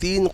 3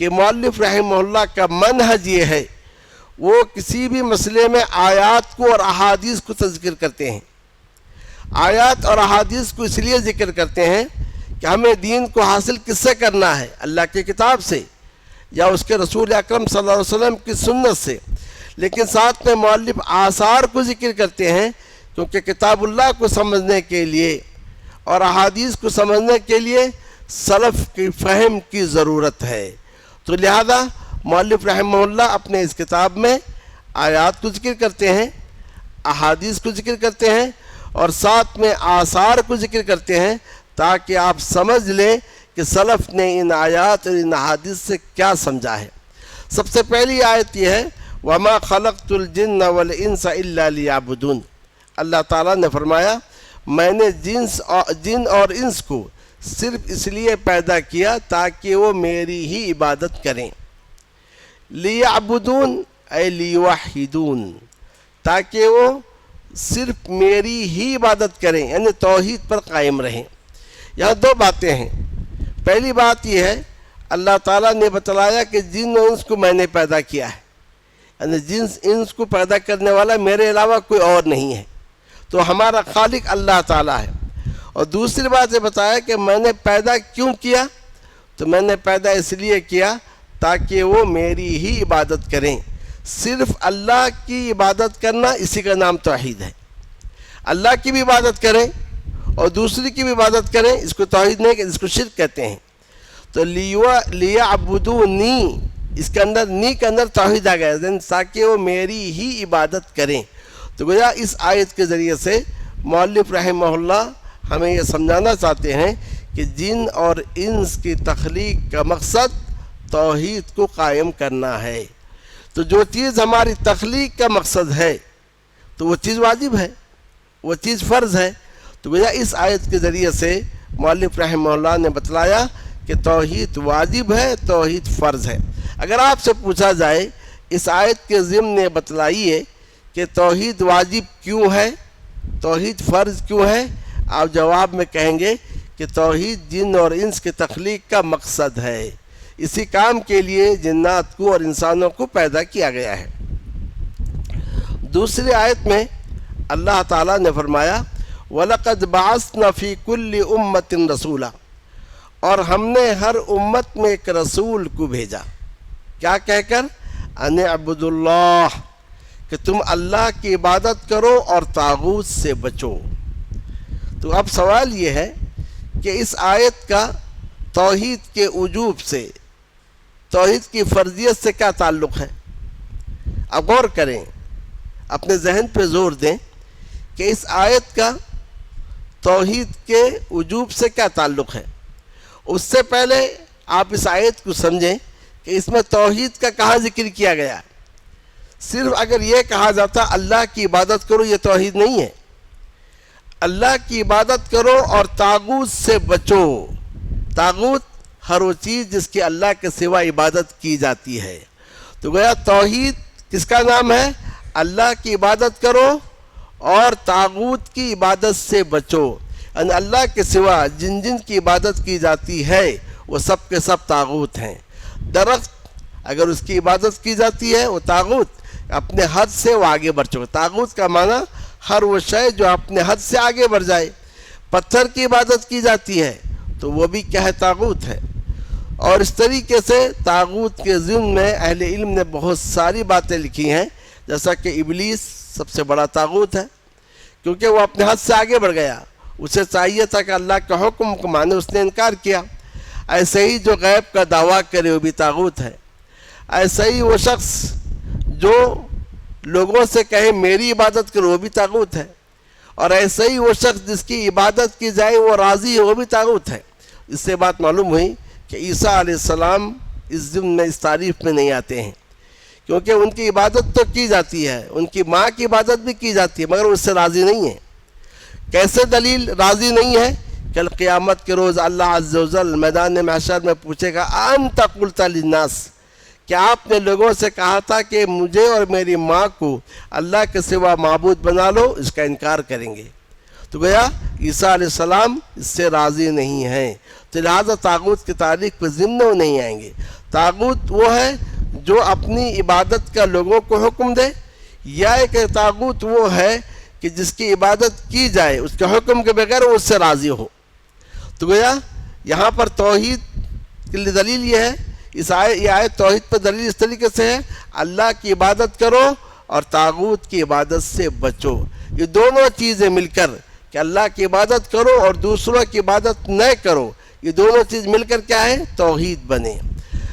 کہ مؤلف رحمہ کا منہج یہ ہے، وہ کسی بھی مسئلے میں آیات کو اور احادیث کو ذکر کرتے ہیں۔ آیات اور احادیث کو اس لیے ذکر کرتے ہیں کہ ہمیں دین کو حاصل کس سے کرنا ہے، اللہ کی کتاب سے یا اس کے رسول اکرم صلی اللہ علیہ وسلم کی سنت سے، لیکن ساتھ میں مؤلف آثار کو ذکر کرتے ہیں، کیونکہ کتاب اللہ کو سمجھنے کے لیے اور احادیث کو سمجھنے کے لیے سلف کی فہم کی ضرورت ہے۔ تو لہذا مؤلف رحمہ اللہ اپنے اس کتاب میں آیات کو ذکر کرتے ہیں، احادیث کو ذکر کرتے ہیں اور ساتھ میں آثار کو ذکر کرتے ہیں، تاکہ آپ سمجھ لیں کہ سلف نے ان آیات اور ان احادیث سے کیا سمجھا ہے۔ سب سے پہلی آیت یہ ہے وَمَا خَلَقْتُ الْجِنَّ وَالْإِنسَ إِلَّا لِيَعْبُدُونَ۔ اللہ تعالیٰ نے فرمایا میں نے جن اور انس کو صرف اس لیے پیدا کیا تاکہ وہ میری ہی عبادت کریں۔ لیعبدون اے لیوحدون، تاکہ وہ صرف میری ہی عبادت کریں، یعنی توحید پر قائم رہیں۔ یہاں دو باتیں ہیں۔ پہلی بات یہ ہے اللہ تعالیٰ نے بتلایا کہ جن و انس کو میں نے پیدا کیا ہے، یعنی جنس انس کو پیدا کرنے والا میرے علاوہ کوئی اور نہیں ہے، تو ہمارا خالق اللہ تعالیٰ ہے۔ اور دوسری بات یہ بتایا کہ میں نے پیدا کیوں کیا، تو میں نے پیدا اس لیے کیا تاکہ وہ میری ہی عبادت کریں۔ صرف اللہ کی عبادت کرنا اسی کا نام توحید ہے۔ اللہ کی بھی عبادت کریں اور دوسری کی بھی عبادت کریں، اس کو توحید نہیں، اس کو شرک کہتے ہیں۔ تو لیعبدونی، اس کے اندر نی کے اندر توحید آ گیا، تاکہ وہ میری ہی عبادت کریں۔ تو گویا اس آیت کے ذریعے سے مؤلف رحمہ اللہ ہمیں یہ سمجھانا چاہتے ہیں کہ جن اور انس کی تخلیق کا مقصد توحید کو قائم کرنا ہے۔ تو جو چیز ہماری تخلیق کا مقصد ہے تو وہ چیز واجب ہے، وہ چیز فرض ہے۔ تو گویا اس آیت کے ذریعے سے مؤلف رحمہ اللہ نے بتلایا کہ توحید واجب ہے، توحید فرض ہے۔ اگر آپ سے پوچھا جائے اس آیت کے ضمن میں بتلائیے کہ توحید واجب کیوں ہے، توحید فرض کیوں ہے، آپ جواب میں کہیں گے کہ توحید جن اور انس کی تخلیق کا مقصد ہے، اسی کام کے لیے جنات کو اور انسانوں کو پیدا کیا گیا ہے۔ دوسری آیت میں اللہ تعالیٰ نے فرمایا وَلَقَدْ بَعَثْنَا فِي كُلِّ أُمَّةٍ رَسُولًا، اور ہم نے ہر امت میں ایک رسول کو بھیجا، کیا کہہ کر ان اعبدوا اللہ، کہ تم اللہ کی عبادت کرو اور طاغوت سے بچو۔ تو اب سوال یہ ہے کہ اس آیت کا توحید کے وجوب سے، توحید کی فرضیت سے کیا تعلق ہے؟ اب غور کریں، اپنے ذہن پہ زور دیں کہ اس آیت کا توحید کے وجوب سے کیا تعلق ہے۔ اس سے پہلے آپ اس آیت کو سمجھیں کہ اس میں توحید کا کہاں ذکر کیا گیا ہے۔ صرف اگر یہ کہا جاتا اللہ کی عبادت کرو، یہ توحید نہیں ہے۔ اللہ کی عبادت کرو اور طاغوت سے بچو۔ طاغوت ہر وہ چیز جس کی اللہ کے سوا عبادت کی جاتی ہے۔ تو گویا توحید کس کا نام ہے؟ اللہ کی عبادت کرو اور طاغوت کی عبادت سے بچو، یعنی اللہ کے سوا جن جن کی عبادت کی جاتی ہے وہ سب کے سب طاغوت ہیں۔ درخت اگر اس کی عبادت کی جاتی ہے وہ طاغوت، اپنے حد سے وہ آگے بڑھ چکا۔ طاغوت کا معنی ہر وہ شے جو اپنے حد سے آگے بڑھ جائے۔ پتھر کی عبادت کی جاتی ہے تو وہ بھی کیا ہے؟ طاغوت ہے۔ اور اس طریقے سے طاغوت کے ضمن میں اہل علم نے بہت ساری باتیں لکھی ہیں، جیسا کہ ابلیس سب سے بڑا طاغوت ہے، کیونکہ وہ اپنے حد سے آگے بڑھ گیا۔ اسے چاہیے تھا کہ اللہ کا حکم کو مانے، اس نے انکار کیا۔ ایسے ہی جو غیب کا دعویٰ کرے وہ بھی طاغوت ہے۔ ایسے ہی وہ شخص جو لوگوں سے کہے میری عبادت کرو وہ بھی طاغوت ہے، اور ایسے ہی وہ شخص جس کی عبادت کی جائے وہ راضی ہے وہ بھی طاغوت ہے۔ اس سے بات معلوم ہوئی کہ عیسیٰ علیہ السلام اس ضمن میں، اس تعریف میں نہیں آتے ہیں، کیونکہ ان کی عبادت تو کی جاتی ہے، ان کی ماں کی عبادت بھی کی جاتی ہے، مگر وہ اس سے راضی نہیں ہے۔ کیسے دلیل راضی نہیں ہے؟ کل قیامت کے روز اللہ عز و جل میدان محشر میں پوچھے گا انت قلت للناس، کیا آپ نے لوگوں سے کہا تھا کہ مجھے اور میری ماں کو اللہ کے سوا معبود بنا لو؟ اس کا انکار کریں گے۔ تو گویا عیسیٰ علیہ السلام اس سے راضی نہیں ہیں، تو لہٰذا طاغوت کی تاریخ پہ ضمن وہ نہیں آئیں گے۔ طاغوت وہ ہے جو اپنی عبادت کا لوگوں کو حکم دے، یا ایک طاغوت وہ ہے کہ جس کی عبادت کی جائے اس کے حکم کے بغیر وہ اس سے راضی ہو۔ تو گویا یہاں پر توحید کے لیے دلیل یہ ہے، یہ آیت توحید پر دلیل اس طریقے سے ہے، اللہ کی عبادت کرو اور طاغوت کی عبادت سے بچو۔ یہ دونوں چیزیں مل کر کہ اللہ کی عبادت کرو اور دوسروں کی عبادت نہ کرو، یہ دونوں چیز مل کر کیا ہے؟ توحید بنے۔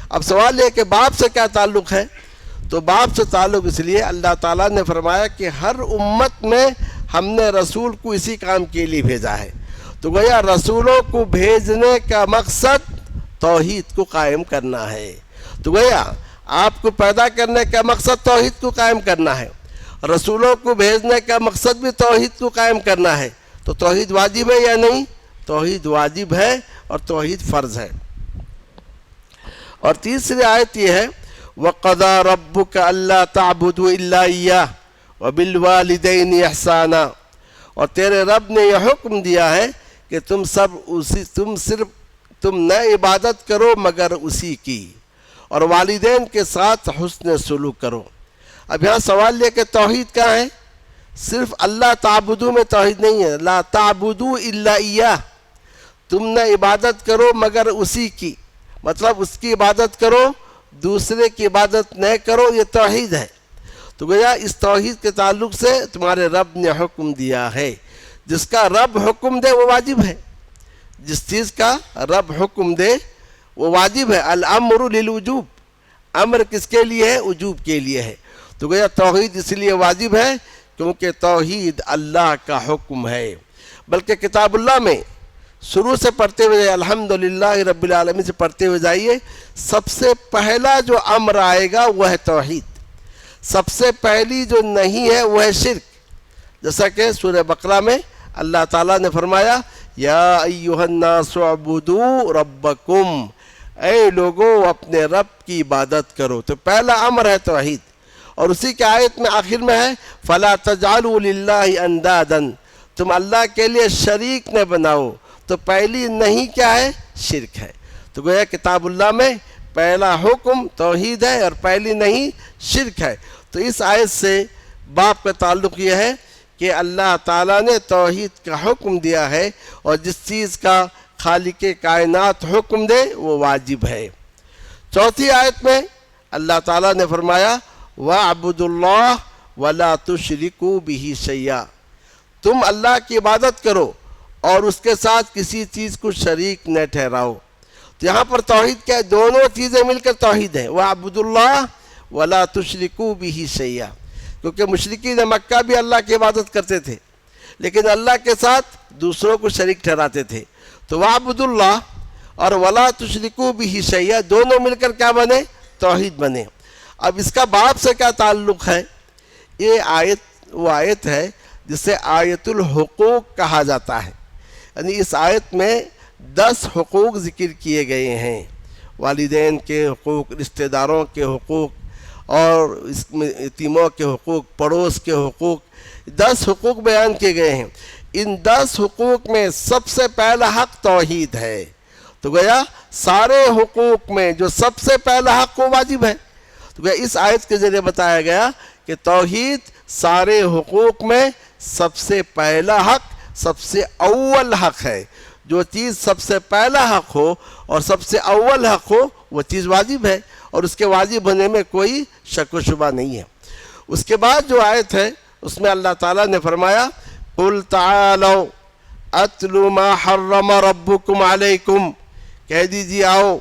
اب سوال یہ کہ باپ سے کیا تعلق ہے؟ تو باپ سے تعلق اس لیے اللہ تعالیٰ نے فرمایا کہ ہر امت میں ہم نے رسول کو اسی کام کے لیے بھیجا ہے۔ تو گویا رسولوں کو بھیجنے کا مقصد توحید کو قائم کرنا ہے۔ تو گویا آپ کو پیدا کرنے کا مقصد توحید کو قائم کرنا ہے، رسولوں کو بھیجنے کا مقصد بھی توحید کو قائم کرنا ہے۔ تو توحید واجب ہے یا نہیں؟ توحید واجب ہے اور توحید فرض ہے۔ اور تیسری آیت یہ ہے وَقَضَى رَبُّكَ أَلَّا تَعْبُدُوا إِلَّا إِيَّاهُ وَبِالْوَالِدَيْنِ إِحْسَانًا، اور تیرے رب نے یہ حکم دیا ہے کہ تم نہ عبادت کرو مگر اسی کی، اور والدین کے ساتھ حسن سلوک کرو۔ اب یہاں سوال یہ کہ توحید کہاں ہے؟ صرف اللہ تعبدو میں توحید نہیں ہے، لا تعبدو الا ایاہ، تم نہ عبادت کرو مگر اسی کی، مطلب اس کی عبادت کرو، دوسرے کی عبادت نہ کرو، یہ توحید ہے۔ تو گویا اس توحید کے تعلق سے تمہارے رب نے حکم دیا ہے، جس کا رب حکم دے وہ واجب ہے، جس چیز کا رب حکم دے وہ واجب ہے۔ الامر للوجوب، امر کس کے لیے ہے؟ وجوب کے لیے ہے۔ تو گویا توحید اس لیے واجب ہے کیونکہ توحید اللہ کا حکم ہے۔ بلکہ کتاب اللہ میں شروع سے پڑھتے ہوئے الحمدللہ رب العالمین سے پڑھتے ہوئے جائیے، سب سے پہلا جو امر آئے گا وہ ہے توحید، سب سے پہلی جو نہیں ہے وہ ہے شرک۔ جیسا کہ سورہ بقرہ میں اللہ تعالیٰ نے فرمایا یا ایھا الناس اعبدوا ربکم، اے لوگوں اپنے رب کی عبادت کرو۔ تو پہلا امر ہے توحید، اور اسی کے آیت میں آخر میں ہے فلا تجعلوا للہ اندادا، تم اللہ کے لیے شریک نہ بناؤ۔ تو پہلی نہیں کیا ہے؟ شرک ہے۔ تو گویا کتاب اللہ میں پہلا حکم توحید ہے اور پہلی نہیں شرک ہے۔ تو اس آیت سے باپ کا تعلق یہ ہے کہ اللہ تعالیٰ نے توحید کا حکم دیا ہے، اور جس چیز کا خالق کائنات حکم دے وہ واجب ہے۔ چوتھی آیت میں اللہ تعالیٰ نے فرمایا وَاعْبُدُوا اللَّهَ وَلَا تُشْرِكُوا بِهِ شَيْئًا، تم اللہ کی عبادت کرو اور اس کے ساتھ کسی چیز کو شریک نہ ٹھہراؤ۔ تو یہاں پر توحید کیا ہے؟ دونوں چیزیں مل کر توحید ہے، وَاعْبُدُوا اللَّهَ وَلَا تُشْرِكُوا بِهِ شَيْئًا، کیونکہ مشرکین مکہ بھی اللہ کی عبادت کرتے تھے لیکن اللہ کے ساتھ دوسروں کو شریک ٹھہراتے تھے۔ تو وَاعْبُدُوا اللَّهَ اور وَلَا تُشْرِكُوا بِهِ شَيْئًا دونوں مل کر کیا بنے؟ توحید بنے۔ اب اس کا باپ سے کیا تعلق ہے؟ یہ آیت وہ آیت ہے جسے آیت الحقوق کہا جاتا ہے، یعنی اس آیت میں 10 حقوق ذکر کیے گئے ہیں، والدین کے حقوق، رشتہ داروں کے حقوق، اور اس میں یتیموں کے حقوق، پڑوس کے حقوق، 10 حقوق بیان کیے گئے ہیں۔ ان 10 حقوق میں سب سے پہلا حق توحید ہے۔ تو گویا سارے حقوق میں جو سب سے پہلا حق وہ واجب ہے۔ تو گویا اس آیت کے ذریعے بتایا گیا کہ توحید سارے حقوق میں سب سے پہلا حق، سب سے اول حق ہے۔ جو چیز سب سے پہلا حق ہو اور سب سے اول حق ہو وہ چیز واجب ہے، اور اس کے واجب ہونے میں کوئی شک و شبہ نہیں ہے۔ اس کے بعد جو آیت ہے اس میں اللہ تعالیٰ نے فرمایا قُلْ تَعَالَوْا أَتْلُ مَا حَرَّمَ رَبُّكُمْ عَلَيْكُمْ، کہہ دیجیے آؤ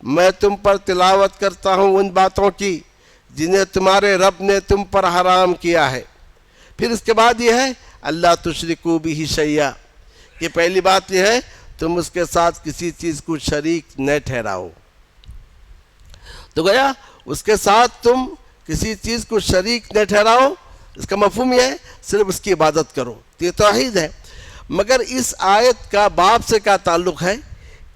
میں تم پر تلاوت کرتا ہوں ان باتوں کی جنہیں تمہارے رب نے تم پر حرام کیا ہے۔ پھر اس کے بعد یہ ہے اللہ تشرکوا بہ شیئا، کہ پہلی بات یہ ہے تم اس کے ساتھ کسی چیز کو شریک نہ ٹھہراؤ۔ تو گیا اس کے ساتھ تم کسی چیز کو شریک نہ ٹھہراؤ، اس کا مفہوم یہ ہے صرف اس کی عبادت کرو، تو یہ توحید ہے۔ مگر اس آیت کا باپ سے کیا تعلق ہے؟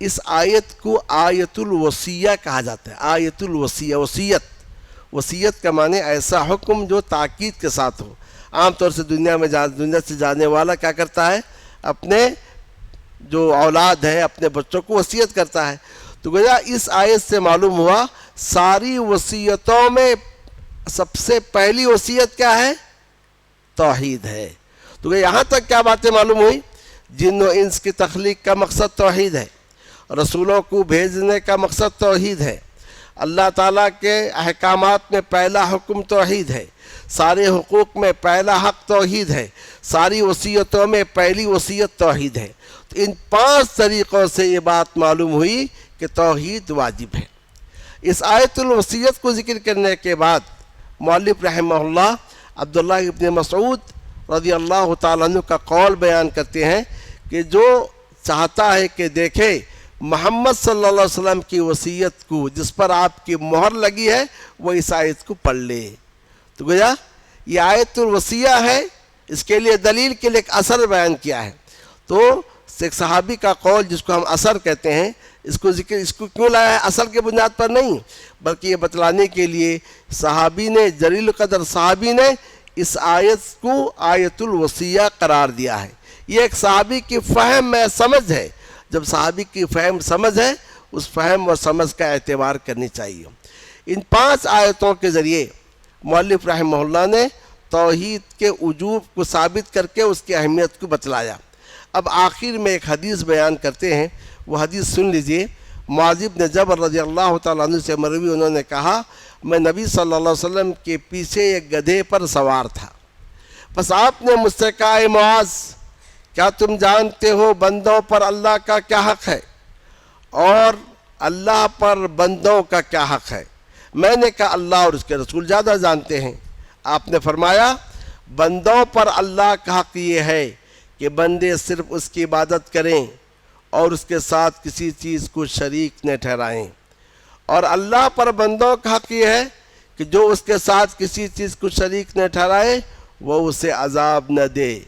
اس آیت کو آیت الوصیہ کہا جاتا ہے۔ آیت الوصیہ، وصیت کا معنی ایسا حکم جو تاکید کے ساتھ ہو۔ عام طور سے دنیا سے جانے والا کیا کرتا ہے؟ اپنے جو اولاد ہے اپنے بچوں کو وصیت کرتا ہے. تو گویا اس آیت سے معلوم ہوا ساری وصیتوں میں سب سے پہلی وصیت کیا ہے؟ توحید ہے. تو یہاں تک کیا باتیں معلوم ہوئی؟ جن و انس کی تخلیق کا مقصد توحید ہے، رسولوں کو بھیجنے کا مقصد توحید ہے، اللہ تعالیٰ کے احکامات میں پہلا حکم توحید ہے، سارے حقوق میں پہلا حق توحید ہے، ساری وصیتوں میں پہلی وصیت توحید ہے. تو ان 5 طریقوں سے یہ بات معلوم ہوئی کہ توحید واجب ہے. اس آیت الوصیت کو ذکر کرنے کے بعد مؤلف رحمہ اللہ عبداللہ ابن مسعود رضی اللہ تعالیٰ عنہ کا قول بیان کرتے ہیں کہ جو چاہتا ہے کہ دیکھے محمد صلی اللہ علیہ وسلم کی وصیت کو جس پر آپ کی مہر لگی ہے وہ اس آیت کو پڑھ لے. تو گویا یہ آیت الوصیہ ہے، اس کے لیے دلیل کے لیے ایک اثر بیان کیا ہے. تو ایک صحابی کا قول جس کو ہم اثر کہتے ہیں، اس کو کیوں لایا ہے؟ اصل کے بنیاد پر نہیں، بلکہ یہ بتلانے کے لیے صحابی نے، جلیل القدر صحابی نے اس آیت کو آیت الوصیہ قرار دیا ہے. یہ ایک صحابی کی فہم میں سمجھ ہے. جب صحابی کی فہم سمجھ ہے، اس فہم و سمجھ کا اعتبار کرنی چاہیے. ان 5 آیتوں کے ذریعے مؤلف رحمہ اللہ نے توحید کے وجوب کو ثابت کر کے اس کی اہمیت کو بتلایا. اب آخر میں ایک حدیث بیان کرتے ہیں، وہ حدیث سن لیجئے. معاذ بن جبل رضی اللہ تعالیٰ عنہ سے مروی، انہوں نے کہا میں نبی صلی اللہ علیہ وسلم کے پیچھے ایک گدھے پر سوار تھا. بس آپ نے مجھ سے کہا اے معاذ، کیا تم جانتے ہو بندوں پر اللہ کا کیا حق ہے اور اللہ پر بندوں کا کیا حق ہے؟ میں نے کہا اللہ اور اس کے رسول زیادہ جانتے ہیں. آپ نے فرمایا بندوں پر اللہ کا حق یہ ہے کہ بندے صرف اس کی عبادت کریں اور اس کے ساتھ کسی چیز کو شریک نہ ٹھہرائیں، اور اللہ پر بندوں کا حق یہ ہے کہ جو اس کے ساتھ کسی چیز کو شریک نہ ٹھہرائے وہ اسے عذاب نہ دے.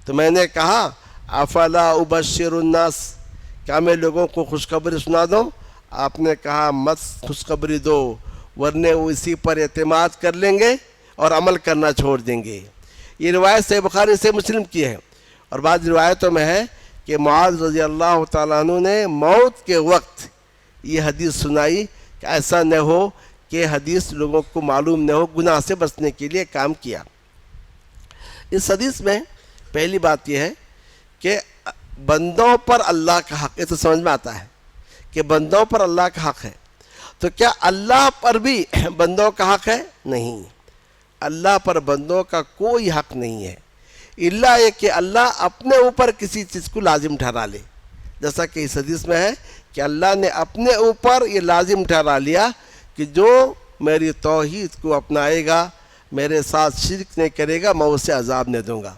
تو میں نے کہا افلا ابشر الناس، کیا میں لوگوں کو خوشخبری سنا دوں؟ آپ نے کہا مت خوشخبری دو، ورنہ وہ اسی پر اعتماد کر لیں گے اور عمل کرنا چھوڑ دیں گے. یہ روایت صحیح بخاری سے مسلم کی ہے. اور بعض روایتوں میں ہے کہ معاذ رضی اللہ تعالیٰ عنہ نے موت کے وقت یہ حدیث سنائی کہ ایسا نہ ہو کہ حدیث لوگوں کو معلوم نہ ہو، گناہ سے بچنے کے لیے کام کیا. اس حدیث میں پہلی بات یہ ہے کہ بندوں پر اللہ کا حق، یہ تو سمجھ میں آتا ہے کہ بندوں پر اللہ کا حق ہے. تو کیا اللہ پر بھی بندوں کا حق ہے؟ نہیں، اللہ پر بندوں کا کوئی حق نہیں ہے الا یہ کہ اللہ اپنے اوپر کسی چیز کو لازم ٹھہرا لے. جیسا کہ اس حدیث میں ہے کہ اللہ نے اپنے اوپر یہ لازم ٹھہرا لیا کہ جو میری توحید کو اپنائے گا، میرے ساتھ شرک نہیں کرے گا، میں اسے عذاب نہیں دوں گا.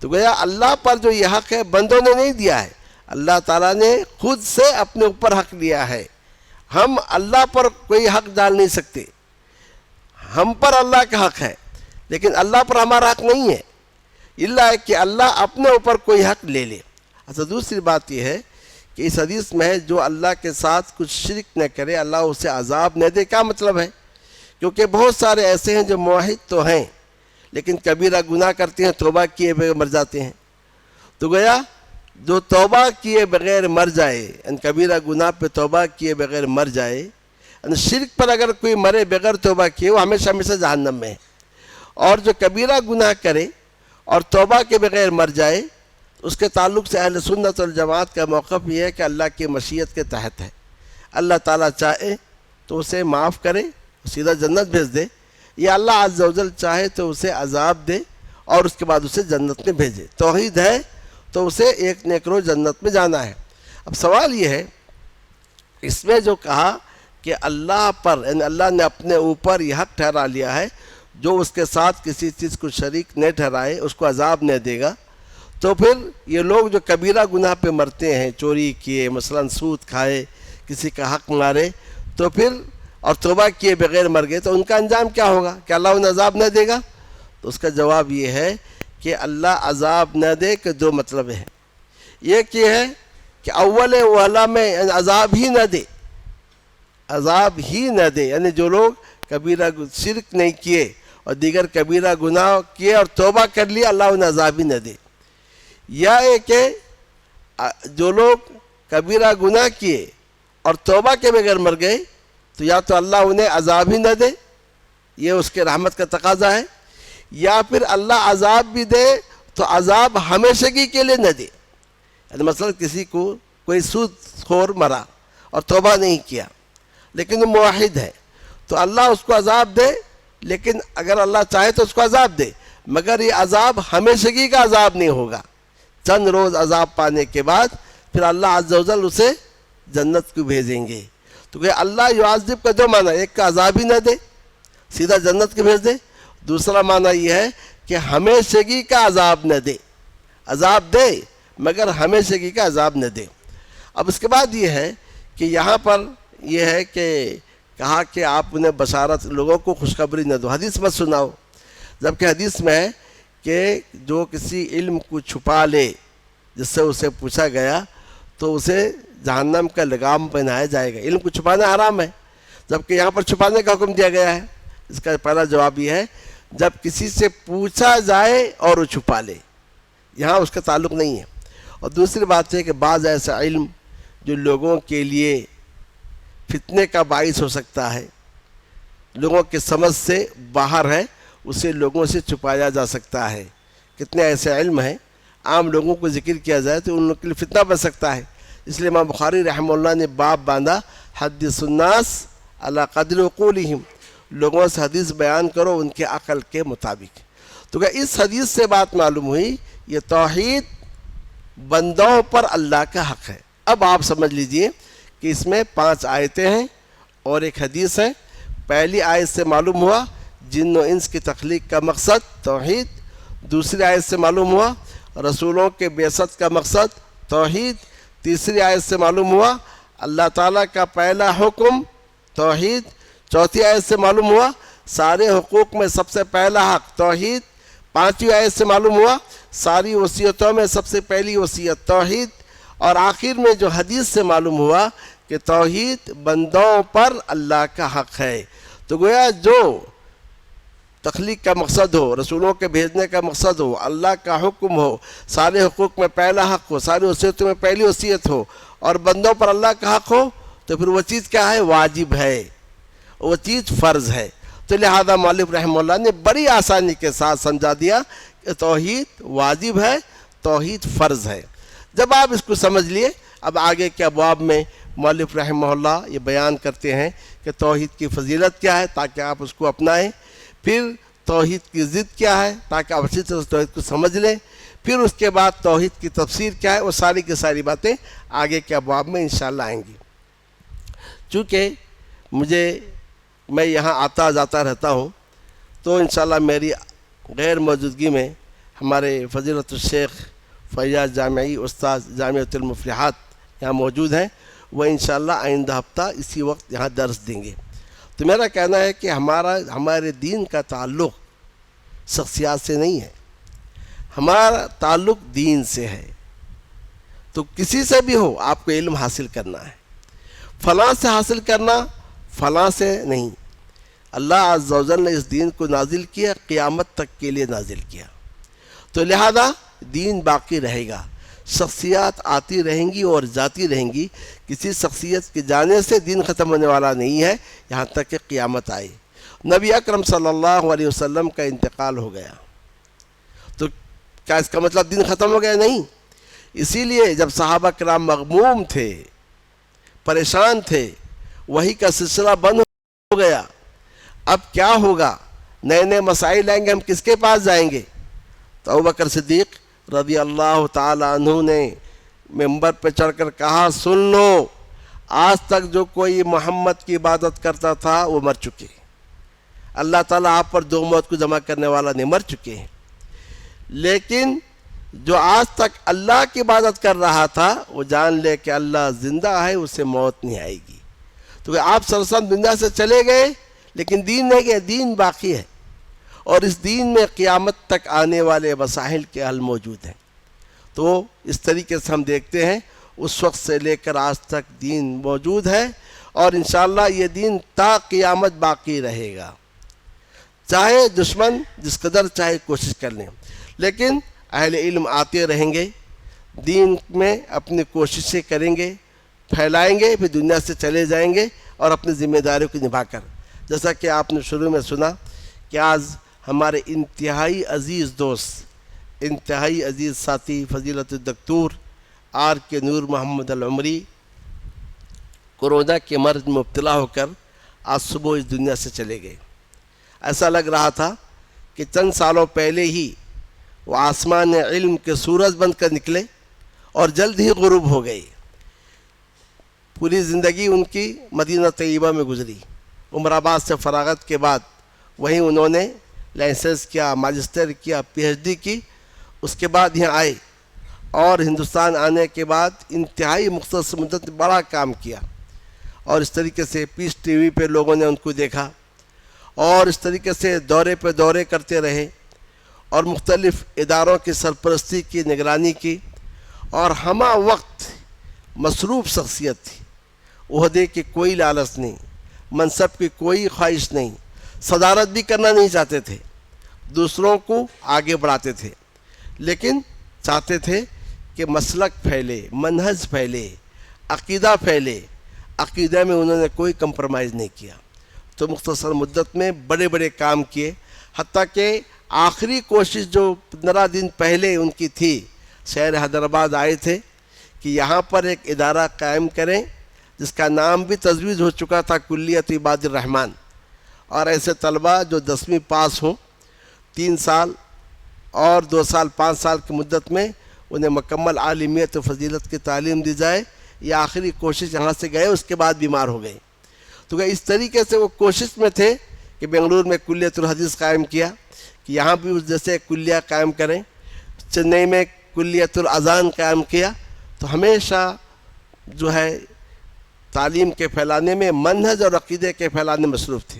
تو گویا اللہ پر جو یہ حق ہے بندوں نے نہیں دیا ہے، اللہ تعالیٰ نے خود سے اپنے اوپر حق لیا ہے. ہم اللہ پر کوئی حق ڈال نہیں سکتے. ہم پر اللہ کا حق ہے لیکن اللہ پر ہمارا حق نہیں ہے الا کہ اللہ اپنے اوپر کوئی حق لے لے. اچھا، دوسری بات یہ ہے کہ اس حدیث میں ہے جو اللہ کے ساتھ کچھ شرک نہ کرے اللہ اسے عذاب نہ دے. کیا مطلب ہے؟ کیونکہ بہت سارے ایسے ہیں جو موحد تو ہیں لیکن کبیرہ گناہ کرتے ہیں، توبہ کیے بغیر مر جاتے ہیں. تو گویا جو توبہ کیے بغیر مر جائے، یعنی کبیرہ گناہ پہ توبہ کیے بغیر مر جائے، یعنی شرک پر اگر کوئی مرے بغیر توبہ کیے وہ ہمیشہ ہمیشہ جہنم میں ہے. اور جو کبیرہ گناہ کرے اور توبہ کے بغیر مر جائے، اس کے تعلق سے اہل سنت والجماعت کا موقف یہ ہے کہ اللہ کی مشیت کے تحت ہے. اللہ تعالیٰ چاہے تو اسے معاف کرے، سیدھا جنت بھیج دے، یا اللہ عز و جل چاہے تو اسے عذاب دے اور اس کے بعد اسے جنت میں بھیجے. توحید ہے تو اسے ایک نیک روز جنت میں جانا ہے. اب سوال یہ ہے، اس میں جو کہا کہ اللہ پر، یعنی اللہ نے اپنے اوپر یہ حق ٹھہرا لیا ہے جو اس کے ساتھ کسی چیز کو شریک نہیں ٹھہرائے اس کو عذاب نہیں دے گا. تو پھر یہ لوگ جو کبیرہ گناہ پہ مرتے ہیں، چوری کیے، مثلا سود کھائے، کسی کا حق مارے، تو پھر اور توبہ کیے بغیر مر گئے، تو ان کا انجام کیا ہوگا؟ کہ اللہ انہیں عذاب نہ دے گا؟ تو اس کا جواب یہ ہے کہ اللہ عذاب نہ دے کے دو مطلب ہے. ایک یہ ہے کہ اول وہلا میں عذاب ہی نہ دے، عذاب ہی نہ دے، یعنی جو لوگ کبیرہ شرک نہیں کیے اور دیگر کبیرہ گناہ کیے اور توبہ کر لیا، اللہ انہیں عذاب ہی نہ دے. یا یہ کہ جو لوگ کبیرہ گناہ کیے اور توبہ کے بغیر مر گئے تو یا تو اللہ انہیں عذاب ہی نہ دے، یہ اس کے رحمت کا تقاضا ہے، یا پھر اللہ عذاب بھی دے تو عذاب ہمیشگی کے لیے نہ دے۔ یعنی مثلا کسی کو کوئی سود خور مرا اور توبہ نہیں کیا لیکن وہ موحد ہے تو اللہ اس کو عذاب دے، لیکن اگر اللہ چاہے تو اس کو عذاب دے، مگر یہ عذاب ہمیشگی کا عذاب نہیں ہوگا۔ چند روز عذاب پانے کے بعد پھر اللہ عز و جل اسے جنت کو بھیجیں گے۔ تو کہ اللہ یعذب کا دو معنی، ایک کا عذاب ہی نہ دے، سیدھا جنت کو بھیج دے، دوسرا معنی یہ ہے کہ ہمیشگی کا عذاب نہ دے، عذاب دے مگر ہمیشگی کا عذاب نہ دے۔ اب اس کے بعد یہ ہے کہ یہاں پر یہ ہے کہ کہا کہ آپ انہیں بشارت، لوگوں کو خوشخبری نہ دو، حدیث مت سناؤ، جبکہ حدیث میں ہے کہ جو کسی علم کو چھپا لے جس سے اسے پوچھا گیا تو اسے جہنم کا لگام پہنایا جائے گا۔ علم کو چھپانا حرام ہے، جبکہ یہاں پر چھپانے کا حکم دیا گیا ہے۔ اس کا پہلا جواب یہ ہے جب کسی سے پوچھا جائے اور وہ چھپا لے، یہاں اس کا تعلق نہیں ہے۔ اور دوسری بات ہے کہ بعض ایسا علم جو لوگوں کے لیے فتنے کا باعث ہو سکتا ہے، لوگوں کے سمجھ سے باہر ہے، اسے لوگوں سے چھپایا جا سکتا ہے۔ کتنے ایسے علم ہیں عام لوگوں کو ذکر کیا جائے تو ان لوگوں کے لیے فتنہ بن سکتا ہے۔ اس لیے امام بخاری رحمہ اللہ نے باب باندھا حدث الناس علی قدر عقولہم، لوگوں سے حدیث بیان کرو ان کے عقل کے مطابق۔ تو کہ اس حدیث سے بات معلوم ہوئی یہ توحید بندوں پر اللہ کا حق ہے۔ اب آپ سمجھ لیجئے کہ اس میں 5 آیتیں ہیں اور ایک حدیث ہے۔ پہلی آیت سے معلوم ہوا جن و انس کی تخلیق کا مقصد توحید، دوسری آیت سے معلوم ہوا رسولوں کے بعثت کا مقصد توحید، تیسری آیت سے معلوم ہوا اللہ تعالیٰ کا پہلا حکم توحید، چوتھی آیت سے معلوم ہوا سارے حقوق میں سب سے پہلا حق توحید، پانچویں آیت سے معلوم ہوا ساری وصیتوں میں سب سے پہلی وصیت توحید، اور آخر میں جو حدیث سے معلوم ہوا کہ توحید بندوں پر اللہ کا حق ہے۔ تو گویا جو تخلیق کا مقصد ہو، رسولوں کے بھیجنے کا مقصد ہو، اللہ کا حکم ہو، سارے حقوق میں پہلا حق ہو، ساری وصیتوں میں پہلی وصیت ہو، اور بندوں پر اللہ کا حق ہو، تو پھر وہ چیز کیا ہے؟ واجب ہے، وہ چیز فرض ہے۔ تو لہذا مؤلف رحمہ اللہ نے بڑی آسانی کے ساتھ سمجھا دیا کہ توحید واجب ہے، توحید فرض ہے۔ جب آپ اس کو سمجھ لیے، اب آگے کے ابواب میں مؤلف رحمہ اللہ یہ بیان کرتے ہیں کہ توحید کی فضیلت کیا ہے تاکہ آپ اس کو اپنائیں، پھر توحید کی ضد کیا ہے تاکہ آپ اچھی طرح توحید کو سمجھ لیں، پھر اس کے بعد توحید کی تفسیر کیا ہے، وہ ساری کی ساری باتیں آگے کے ابواب میں انشاءاللہ آئیں گی۔ چونکہ میں یہاں آتا جاتا رہتا ہوں تو انشاءاللہ میری غیر موجودگی میں ہمارے فضیلت الشیخ فیاض جامعی استاذ جامعۃ المفلحات یہاں موجود ہیں، وہ انشاءاللہ آئندہ ہفتہ اسی وقت یہاں درس دیں گے۔ تو میرا کہنا ہے کہ ہمارے دین کا تعلق شخصیات سے نہیں ہے، ہمارا تعلق دین سے ہے۔ تو کسی سے بھی ہو آپ کو علم حاصل کرنا ہے، فلاں سے حاصل کرنا، فلاں سے نہیں۔ اللہ عز و جل نے اس دین کو نازل کیا، قیامت تک کے لیے نازل کیا، تو لہذا دین باقی رہے گا۔ شخصیات آتی رہیں گی اور جاتی رہیں گی، کسی شخصیت کے جانے سے دین ختم ہونے والا نہیں ہے یہاں تک کہ قیامت آئے۔ نبی اکرم صلی اللہ علیہ وسلم کا انتقال ہو گیا تو کیا اس کا مطلب دین ختم ہو گیا؟ نہیں۔ اسی لیے جب صحابہ کرام مغموم تھے، پریشان تھے، وحی کا سلسلہ بند ہو گیا، اب کیا ہوگا؟ نئے نئے مسائل آئیں گے، ہم کس کے پاس جائیں گے؟ تو ابوبکر صدیق رضی اللہ تعالی عنہ نے منبر پہ چڑھ کر کہا، سن لو، آج تک جو کوئی محمد کی عبادت کرتا تھا وہ مر چکے، اللہ تعالیٰ آپ پر دو موت کو جمع کرنے والا نہیں، مر چکے ہیں۔ لیکن جو آج تک اللہ کی عبادت کر رہا تھا وہ جان لے کہ اللہ زندہ ہے، اسے موت نہیں آئے گی۔ تو آپ صلی اللہ علیہ وسلم دنیا سے چلے گئے لیکن دین نہیں گئے، دین باقی ہے، اور اس دین میں قیامت تک آنے والے مسائل کے حل موجود ہیں۔ تو اس طریقے سے ہم دیکھتے ہیں اس وقت سے لے کر آج تک دین موجود ہے، اور انشاءاللہ یہ دین تا قیامت باقی رہے گا، چاہے دشمن جس قدر چاہے کوشش کر لیں۔ لیکن اہل علم آتے رہیں گے، دین میں اپنی کوششیں کریں گے، پھیلائیں گے، پھر دنیا سے چلے جائیں گے اور اپنی ذمہ داریوں کو نبھا کر. جیسا کہ آپ نے شروع میں سنا کہ آج ہمارے انتہائی عزیز دوست، انتہائی عزیز ساتھی فضیلت الدکتور آر کے نور محمد العمری کورونا کے مرض میں مبتلا ہو کر آج صبح اس دنیا سے چلے گئے. ایسا لگ رہا تھا کہ چند سالوں پہلے ہی وہ آسمان علم کے سورج بن کر نکلے اور جلد ہی غروب ہو گئے. پوری زندگی ان کی مدینہ طیبہ میں گزری. عمر آباد سے فراغت کے بعد وہیں انہوں نے لائسنس کیا، ماجسٹر کیا، پی ایچ ڈی کی. اس کے بعد یہاں آئے اور ہندوستان آنے کے بعد انتہائی مختصر مدت میں بڑا کام کیا. اور اس طریقے سے پیس ٹی وی پہ لوگوں نے ان کو دیکھا اور اس طریقے سے دورے پہ دورے کرتے رہے اور مختلف اداروں کی سرپرستی کی، نگرانی کی، اور ہمہ وقت مصروف شخصیت تھی. عہدے کی کوئی لالچ نہیں، منصب کی کوئی خواہش نہیں، صدارت بھی کرنا نہیں چاہتے تھے، دوسروں کو آگے بڑھاتے تھے، لیکن چاہتے تھے کہ مسلک پھیلے، منہج پھیلے، عقیدہ پھیلے. عقیدہ میں انہوں نے کوئی کمپرومائز نہیں کیا. تو مختصر مدت میں بڑے بڑے کام کیے، حتیٰ کہ آخری کوشش جو 15 دن پہلے ان کی تھی، شہر حیدرآباد آئے تھے کہ یہاں پر ایک ادارہ قائم کریں جس کا نام بھی تجویز ہو چکا تھا، کلیت عباد الرحمن. اور ایسے طلباء جو 10ویں پاس ہوں، 3 سال اور 2 سال 5 سال کی مدت میں انہیں مکمل عالمیت و فضیلت کی تعلیم دی جائے. یہ آخری کوشش یہاں سے گئے، اس کے بعد بیمار ہو گئے. تو اس طریقے سے وہ کوشش میں تھے کہ بنگلور میں کلیت الحدیث قائم کیا کہ یہاں بھی اس جیسے کلیہ قائم کریں. چنئی میں کلیت الاذان قائم کیا. تو ہمیشہ جو ہے تعلیم کے پھیلانے میں، منہج اور عقیدے کے پھیلانے میں مصروف تھے.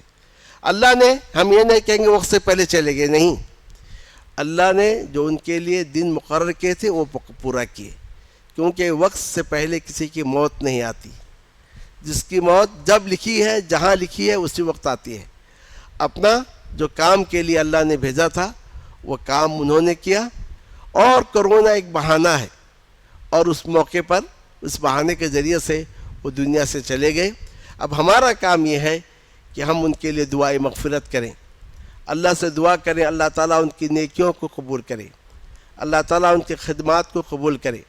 اللہ نے، ہم یہ نہیں کہیں گے وقت سے پہلے چلے گئے، نہیں، اللہ نے جو ان کے لیے دن مقرر کیے تھے وہ پورا کیے. کیونکہ وقت سے پہلے کسی کی موت نہیں آتی. جس کی موت جب لکھی ہے، جہاں لکھی ہے، اسی وقت آتی ہے. اپنا جو کام کے لیے اللہ نے بھیجا تھا وہ کام انہوں نے کیا. اور کرونا ایک بہانہ ہے، اور اس موقع پر اس بہانے کے ذریعے سے وہ دنیا سے چلے گئے. اب ہمارا کام یہ ہے کہ ہم ان کے لیے دعائے مغفرت کریں، اللہ سے دعا کریں اللہ تعالیٰ ان کی نیکیوں کو قبول کرے، اللہ تعالیٰ ان کی خدمات کو قبول کرے.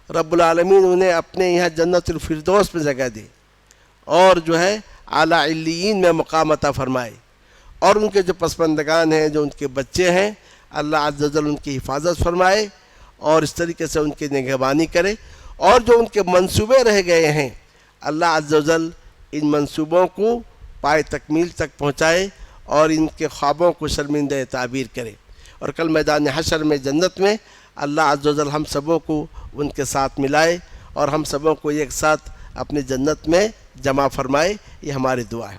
رب العالمین انہیں اپنے یہاں جنت الفردوس میں جگہ دے اور جو ہے اعلیٰ علیین میں مقام عطا فرمائے. اور ان کے جو پسماندگان ہیں، جو ان کے بچے ہیں، اللہ عز و جل ان کی حفاظت فرمائے اور اس طریقے سے ان کی نگہبانی کرے. اور جو ان کے منصوبے رہ گئے ہیں، اللہ عز و جل ان منصوبوں کو پائے تکمیل تک پہنچائے اور ان کے خوابوں کو شرمندہ تعبیر کرے. اور کل میدان حشر میں، جنت میں، اللہ عز و جل ہم سبوں کو ان کے ساتھ ملائے اور ہم سبوں کو ایک ساتھ اپنی جنت میں جمع فرمائے. یہ ہماری دعا ہے.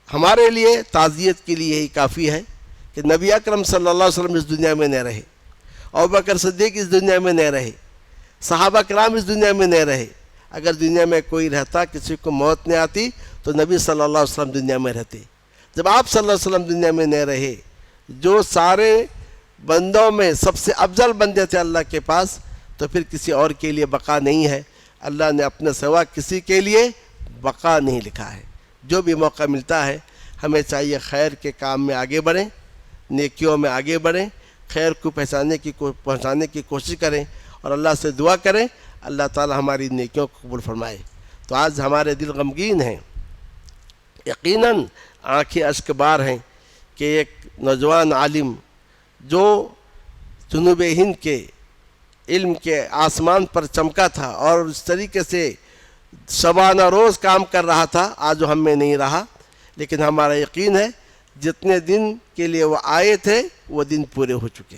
ہمارے لیے تعزیت کے لیے یہی کافی ہے کہ نبی اکرم صلی اللہ علیہ وسلم اس دنیا میں نہ رہے، ابوبکر صدیق اس دنیا میں نہ رہے، صحابہ کرام اس دنیا میں نہ رہے. اگر دنیا میں کوئی رہتا، کسی کو موت نہیں آتی، تو نبی صلی اللہ علیہ وسلم دنیا میں رہتے. جب آپ صلی اللہ علیہ وسلم دنیا میں نہ رہے، جو سارے بندوں میں سب سے افضل بندے تھے اللہ کے پاس، تو پھر کسی اور کے لیے بقا نہیں ہے. اللہ نے اپنے سوا کسی کے لیے بقا نہیں لکھا ہے. جو بھی موقع ملتا ہے ہمیں چاہیے خیر کے کام میں آگے بڑھیں، نیکیوں میں آگے بڑھیں، خیر کو پہنچانے کی کوشش کریں اور اللہ سے دعا کریں اللہ تعالی ہماری نیکیوں کو قبول فرمائے. تو آج ہمارے دل غمگین ہیں، یقیناً آنکھیں اشک بار ہیں کہ ایک نوجوان عالم جو جنوب ہند کے علم کے آسمان پر چمکا تھا اور اس طریقے سے شبانہ روز کام کر رہا تھا، آج وہ ہم میں نہیں رہا. لیکن ہمارا یقین ہے جتنے دن کے لیے وہ آئے تھے وہ دن پورے ہو چکے،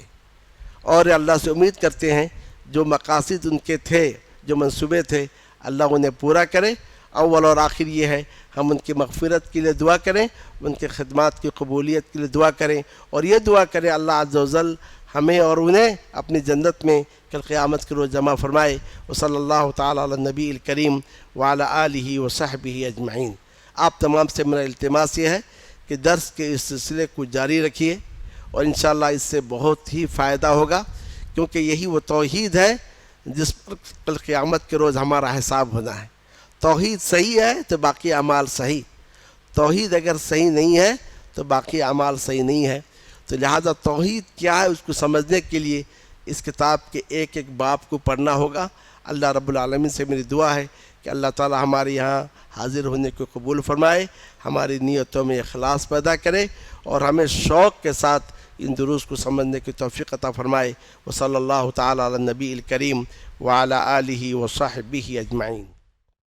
اور اللہ سے امید کرتے ہیں جو مقاصد ان کے تھے، جو منصوبے تھے، اللہ انہیں پورا کرے. اول اور آخر یہ ہے ہم ان کی مغفرت کے لیے دعا کریں، ان کے خدمات کی قبولیت کے لیے دعا کریں، اور یہ دعا کریں اللہ عز و جل ہمیں اور انہیں اپنی جنت میں کل قیامت کے روز جمع فرمائے. وصلی اللہ تعالی علی النبی الکریم وعلی آلہ وصحبہ اجمعین. آپ تمام سے میرا التماس یہ ہے کہ درس کے اس سلسلے کو جاری رکھیے، اور انشاءاللہ اس سے بہت ہی فائدہ ہوگا، کیونکہ یہی وہ توحید ہے جس پر کل قیامت کے روز ہمارا حساب ہونا ہے۔ توحید صحیح ہے تو باقی اعمال صحیح، توحید اگر صحیح نہیں ہے تو باقی اعمال صحیح نہیں ہے۔ تو لہذا توحید کیا ہے اس کو سمجھنے کے لیے اس کتاب کے ایک ایک باب کو پڑھنا ہوگا۔ اللہ رب العالمین سے میری دعا ہے کہ اللہ تعالی ہمارے یہاں حاضر ہونے کو قبول فرمائے، ہماری نیتوں میں اخلاص پیدا کرے اور ہمیں شوق کے ساتھ ان دروس کو سمجھنے کی توفیق عطا فرمائے۔ وصلی اللہ تعالی علی النبی الکریم وعلی آلہ وصحبہ اجمعین۔